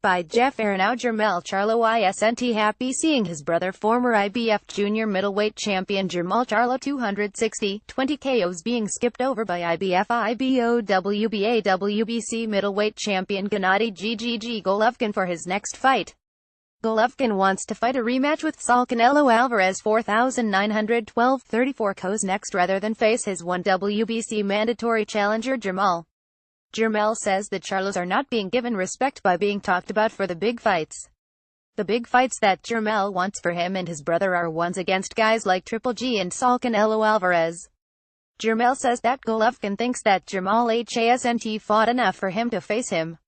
by Jeff Aranow Jermell Charlo isn't happy seeing his brother former IBF junior middleweight champion Jermall Charlo 20 KOs being skipped over by IBF, IBO, WBA, WBC middleweight champion Gennady GGG Golovkin for his next fight. Golovkin wants to fight a rematch with Saul Canelo Alvarez 4,912 34 KOs next rather than face his one WBC mandatory challenger Jermall. Jermell says that Charlos are not being given respect by being talked about for the big fights. The big fights that Jermell wants for him and his brother are ones against guys like Triple G and Saul Canelo Alvarez. Jermell says that Golovkin thinks that Jermall hasn't fought enough for him to face him.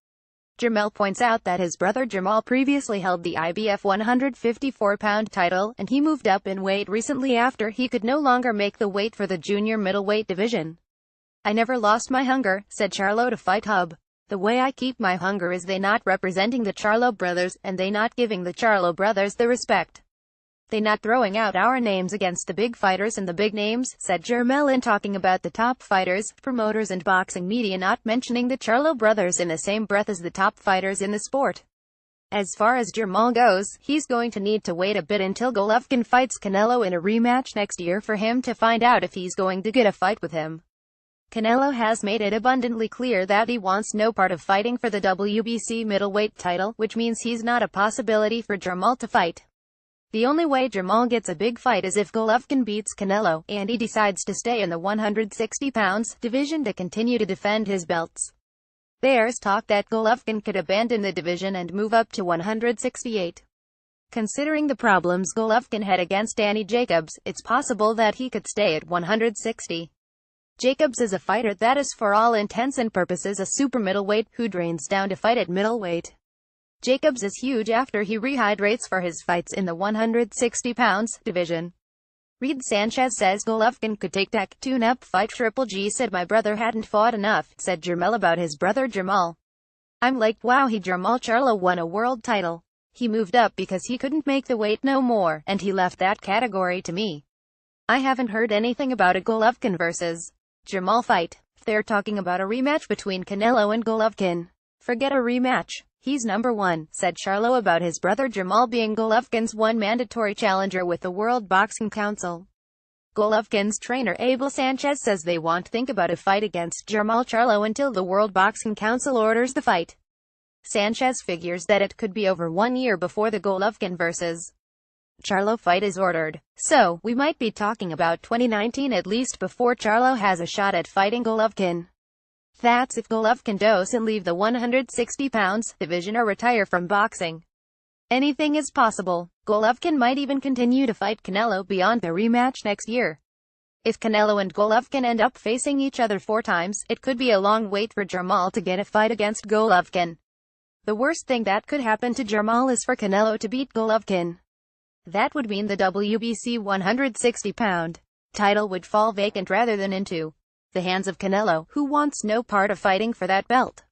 Jermell points out that his brother Jermall previously held the IBF 154-pound title, and he moved up in weight recently after he could no longer make the weight for the junior middleweight division. "I never lost my hunger," said Charlo to Fight Hub. "The way I keep my hunger is they not representing the Charlo brothers, and they not giving the Charlo brothers the respect. They not throwing out our names against the big fighters and the big names," said Jermell in talking about the top fighters, promoters and boxing media not mentioning the Charlo brothers in the same breath as the top fighters in the sport. As far as Jermall goes, he's going to need to wait a bit until Golovkin fights Canelo in a rematch next year for him to find out if he's going to get a fight with him. Canelo has made it abundantly clear that he wants no part of fighting for the WBC middleweight title, which means he's not a possibility for Jermall to fight. The only way Jermall gets a big fight is if Golovkin beats Canelo, and he decides to stay in the 160 pounds division to continue to defend his belts. There's talk that Golovkin could abandon the division and move up to 168. Considering the problems Golovkin had against Danny Jacobs, it's possible that he could stay at 160. Jacobs is a fighter that is for all intents and purposes a super middleweight, who drains down to fight at middleweight. Jacobs is huge after he rehydrates for his fights in the 160 pounds division. Reed Sanchez says Golovkin could take that tune-up fight. Triple G said my brother hadn't fought enough, said Jermell about his brother Jermall. "I'm like, wow, Jermall Charlo won a world title. He moved up because he couldn't make the weight no more, and he left that category to me. I haven't heard anything about a Golovkin versus Jermall fight. They're talking about a rematch between Canelo and Golovkin. Forget a rematch. He's number one," said Charlo about his brother Jermall being Golovkin's one mandatory challenger with the World Boxing Council. Golovkin's trainer Abel Sanchez says they won't think about a fight against Jermall Charlo until the World Boxing Council orders the fight. Sanchez figures that it could be over 1 year before the Golovkin vs. Charlo fight is ordered. So, we might be talking about 2019 at least before Charlo has a shot at fighting Golovkin. That's if Golovkin doesn't leave the 160 pounds division or retire from boxing. Anything is possible. Golovkin might even continue to fight Canelo beyond the rematch next year. If Canelo and Golovkin end up facing each other 4 times, it could be a long wait for Jermall to get a fight against Golovkin. The worst thing that could happen to Jermall is for Canelo to beat Golovkin. That would mean the WBC 160-pound title would fall vacant rather than into the hands of Canelo, who wants no part of fighting for that belt.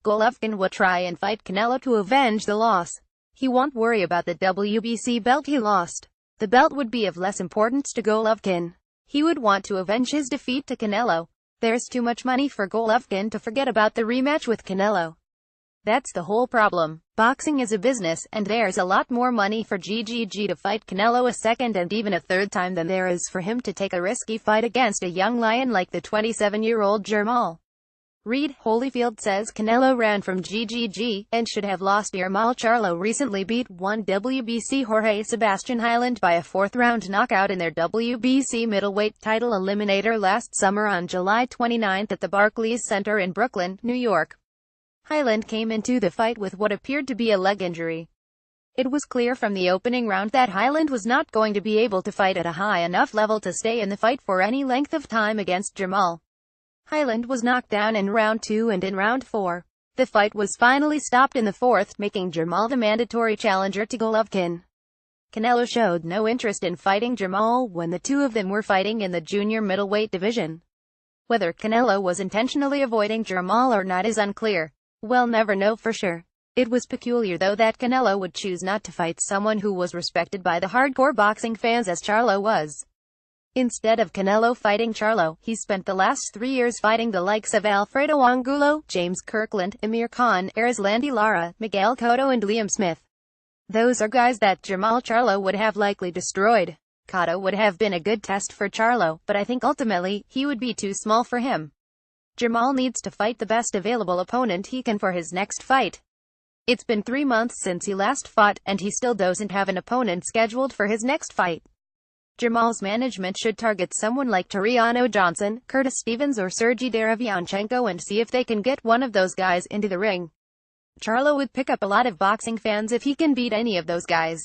Golovkin will try and fight Canelo to avenge the loss. He won't worry about the WBC belt he lost. The belt would be of less importance to Golovkin. He would want to avenge his defeat to Canelo. There's too much money for Golovkin to forget about the rematch with Canelo. That's the whole problem. Boxing is a business, and there's a lot more money for GGG to fight Canelo a second and even a third time than there is for him to take a risky fight against a young lion like the 27-year-old Jermall. Reed Holyfield says Canelo ran from GGG, and should have lost. Jermall Charlo recently beat one WBC Jorge Sebastian Hyland by a 4th-round knockout in their WBC middleweight title eliminator last summer on July 29 at the Barclays Center in Brooklyn, New York. Hyland came into the fight with what appeared to be a leg injury. It was clear from the opening round that Hyland was not going to be able to fight at a high enough level to stay in the fight for any length of time against Jermall. Hyland was knocked down in round 2 and in round 4. The fight was finally stopped in the 4th, making Jermall the mandatory challenger to Golovkin. Canelo showed no interest in fighting Jermall when the two of them were fighting in the junior middleweight division. Whether Canelo was intentionally avoiding Jermall or not is unclear. We'll never know for sure. It was peculiar though that Canelo would choose not to fight someone who was respected by the hardcore boxing fans as Charlo was. Instead of Canelo fighting Charlo, he spent the last 3 years fighting the likes of Alfredo Angulo, James Kirkland, Amir Khan, Erislandy Lara, Miguel Cotto and Liam Smith. Those are guys that Jermall Charlo would have likely destroyed. Cotto would have been a good test for Charlo, but I think ultimately, he would be too small for him. Jermall needs to fight the best available opponent he can for his next fight. It's been 3 months since he last fought, and he still doesn't have an opponent scheduled for his next fight. Jermall's management should target someone like Toriano Johnson, Curtis Stevens or Sergey Derevyanchenko and see if they can get one of those guys into the ring. Charlo would pick up a lot of boxing fans if he can beat any of those guys.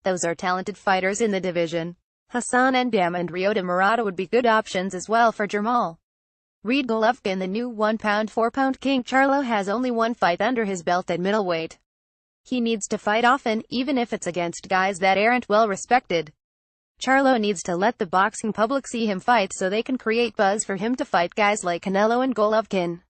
Those are talented fighters in the division. Hassan N'Dam and Ryota Murata would be good options as well for Jermall. Reed Golovkin, the new 1-pound 4-pound king. Charlo has only one fight under his belt at middleweight. He needs to fight often, even if it's against guys that aren't well respected. Charlo needs to let the boxing public see him fight so they can create buzz for him to fight guys like Canelo and Golovkin.